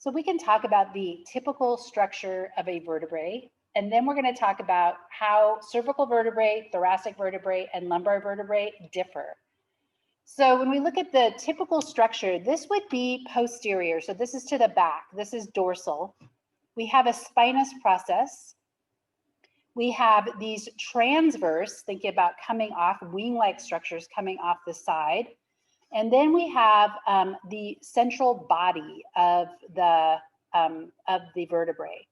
So we can talk about the typical structure of a vertebrae, and then we're going to talk about how cervical vertebrae, thoracic vertebrae, and lumbar vertebrae differ. So when we look at the typical structure, this would be posterior. So this is to the back. This is dorsal. We have a spinous process. We have these transverse, thinking about coming off, wing-like structures coming off the side. And then we have the central body of the vertebrae.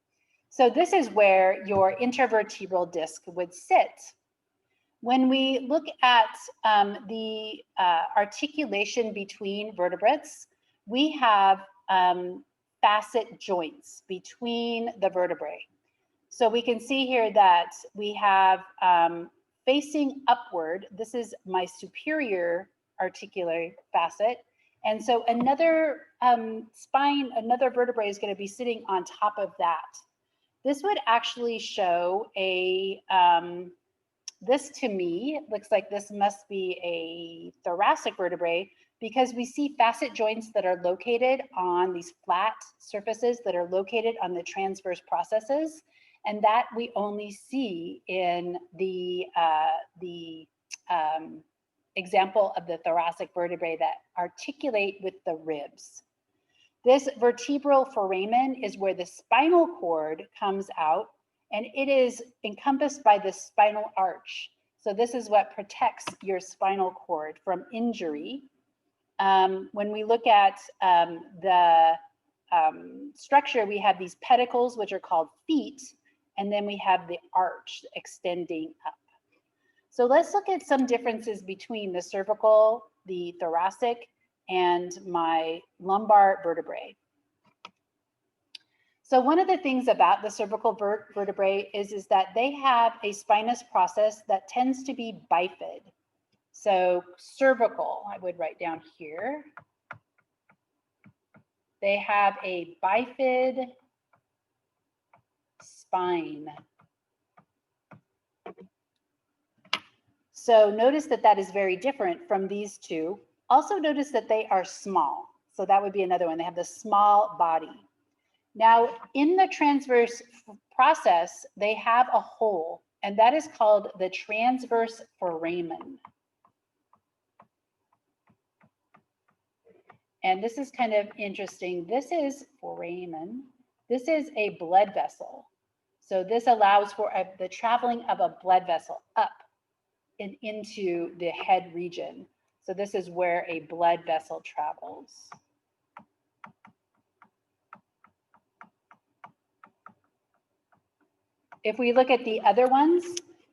So this is where your intervertebral disc would sit. When we look at the articulation between vertebrates, we have facet joints between the vertebrae. So we can see here that we have facing upward, this is my superior articular facet. And so another another vertebrae is going to be sitting on top of that. This would actually show a, this to me looks like this must be a thoracic vertebrae, because we see facet joints that are located on these flat surfaces that are located on the transverse processes. And that we only see in the example of the thoracic vertebrae that articulate with the ribs. This vertebral foramen is where the spinal cord comes out, and it is encompassed by the spinal arch. So this is what protects your spinal cord from injury. When we look at the structure, we have these pedicles, which are called feet, and then we have the arch extending up. So let's look at some differences between the cervical, the thoracic, and my lumbar vertebrae. So one of the things about the cervical vertebrae is that they have a spinous process that tends to be bifid. So cervical, I would write down here. They have a bifid spine. So notice that that is very different from these two. Also notice that they are small. So that would be another one. They have the small body. Now in the transverse process, they have a hole, and that is called the transverse foramen. And this is kind of interesting. This is foramen. This is a blood vessel. So this allows for the traveling of a blood vessel up and into the head region. So this is where a blood vessel travels. If we look at the other ones,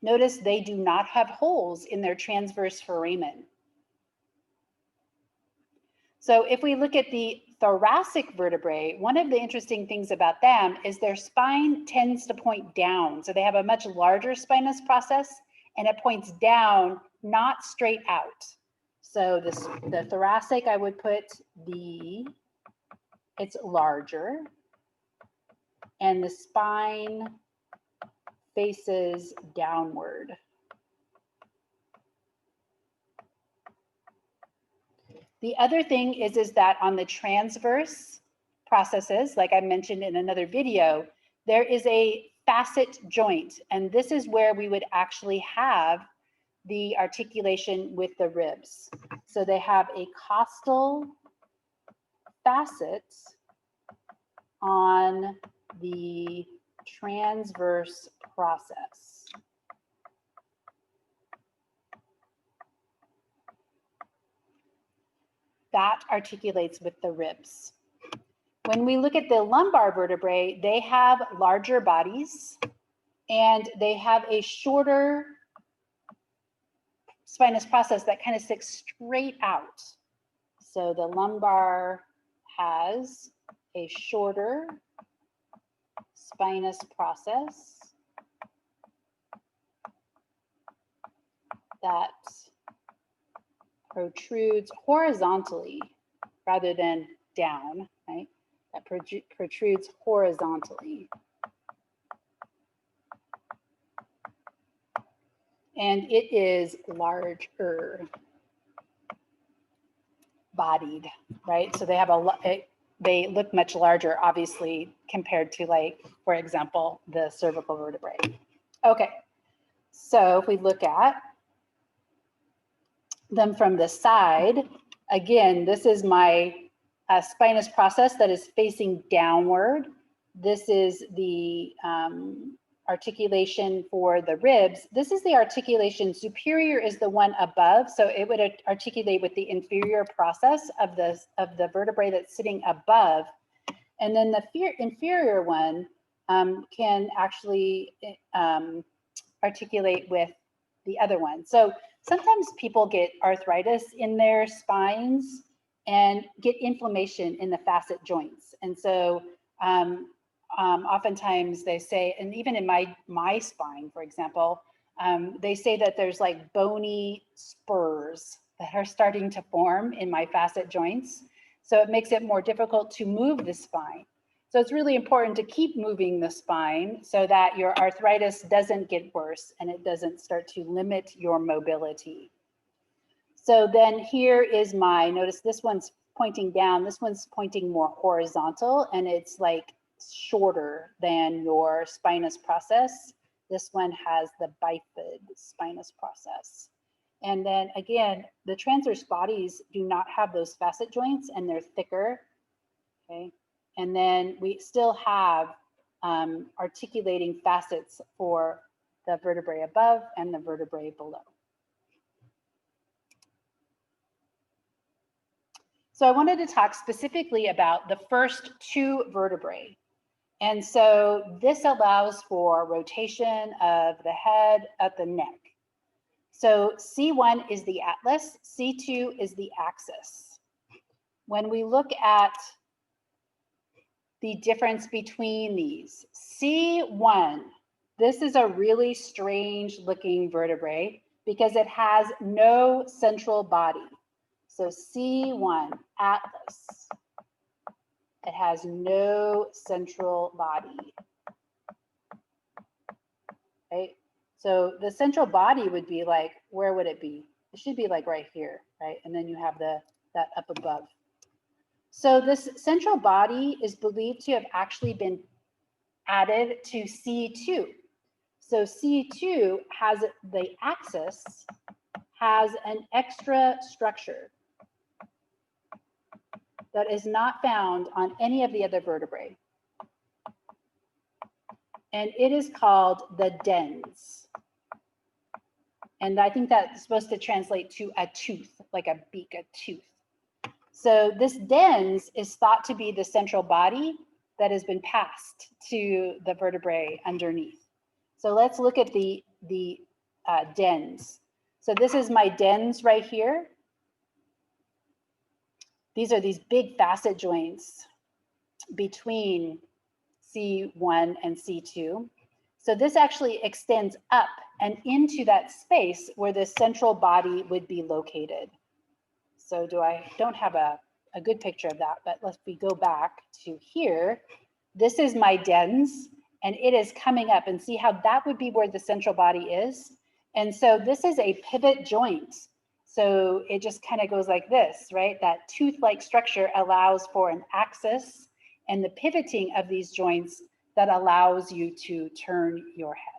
notice they do not have holes in their transverse foramen. So if we look at the thoracic vertebrae, one of the interesting things about them is their spine tends to point down. So they have a much larger spinous process, and it points down, not straight out. So the thoracic, I would put it's larger, and the spine faces downward. The other thing is that on the transverse processes, like I mentioned in another video, there is a facet joint, and this is where we would actually have the articulation with the ribs. So they have a costal facet on the transverse process. That articulates with the ribs. When we look at the lumbar vertebrae, they have larger bodies and they have a shorter spinous process that kind of sticks straight out. So the lumbar has a shorter spinous process that protrudes horizontally rather than down, right? That protrudes horizontally. And it is larger bodied, right? So they have they look much larger, obviously, compared to, like, for example, the cervical vertebrae. Okay, so if we look at them from the side, again, this is my spinous process that is facing downward. This is the articulation for the ribs. This is the articulation. Superior is the one above, so it would articulate with the inferior process of the vertebrae that's sitting above, and then the inferior one can actually articulate with the other one. So sometimes people get arthritis in their spines and get inflammation in the facet joints, and so oftentimes they say, and even in my spine, for example, they say that there's like bony spurs that are starting to form in my facet joints. So it makes it more difficult to move the spine. So it's really important to keep moving the spine so that your arthritis doesn't get worse and it doesn't start to limit your mobility. So then here is notice this one's pointing down, this one's pointing more horizontal, and it's like shorter than your spinous process. This one has the bifid spinous process. And then again, the transverse bodies do not have those facet joints and they're thicker, okay? And then we still have articulating facets for the vertebrae above and the vertebrae below. So I wanted to talk specifically about the first two vertebrae. And so this allows for rotation of the head at the neck. So C1 is the atlas, C2 is the axis. When we look at the difference between these, C1, this is a really strange looking vertebrae because it has no central body. So C1, atlas, it has no central body, right? So the central body would be like, where would it be? It should be like right here, right? And then you have that up above. So this central body is believed to have actually been added to C2. So C2 has the axis, has an extra structure that is not found on any of the other vertebrae. And it is called the dens. And I think that's supposed to translate to a tooth, like a beak, a tooth. So this dens is thought to be the central body that has been passed to the vertebrae underneath. So let's look at the dens. So this is my dens right here. These are these big facet joints between C1 and C2. So this actually extends up and into that space where the central body would be located. So don't have a good picture of that, but let's go back to here. This is my dens, and it is coming up, and see how that would be where the central body is. And so this is a pivot joint. So it just kind of goes like this, right? That tooth-like structure allows for an axis and the pivoting of these joints that allows you to turn your head.